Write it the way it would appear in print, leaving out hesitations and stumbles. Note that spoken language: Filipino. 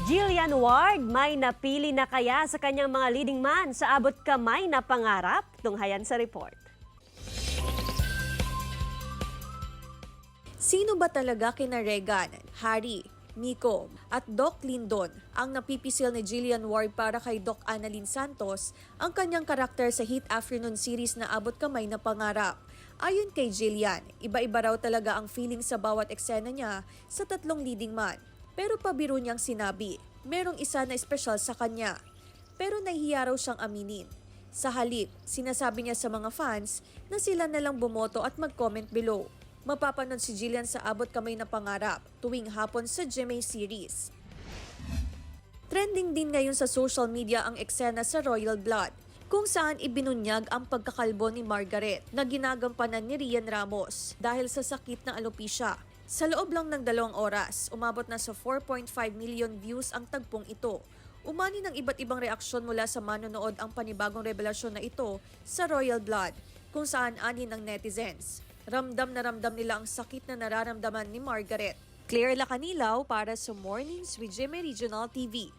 Jillian Ward, may napili na kaya sa kanyang mga leading man sa abot kamay na pangarap? Tunghayan sa report. Sino ba talaga kina Regan, Harry, Nico at Doc Lindon ang napipisil ni Jillian Ward para kay Doc Annalyn Santos ang kanyang karakter sa hit afternoon series na Abot Kamay na Pangarap? Ayon kay Jillian, iba-iba raw talaga ang feeling sa bawat eksena niya sa tatlong leading man. Pero pabiro niyang sinabi, merong isa na espesyal sa kanya. Pero nahihiya raw siyang aminin. Sa halip, sinasabi niya sa mga fans na sila na lang bumoto at mag-comment below. Mapapanood si Jillian sa Abot Kamay na Pangarap tuwing hapon sa GMA series. Trending din ngayon sa social media ang eksena sa Royal Blood, kung saan ibinunyag ang pagkakalbo ni Margaret na ginagampanan ni Rian Ramos dahil sa sakit na alopecia. Sa loob lang ng 2 oras, umabot na sa 4.5 million views ang tagpong ito. Umani ng iba't ibang reaksyon mula sa manonood ang panibagong revelasyon na ito sa Royal Blood, kung saan ani ng netizens. Ramdam na ramdam nila ang sakit na nararamdaman ni Margaret. Claire Lacanilaw para sa Mornings with GMA Regional TV.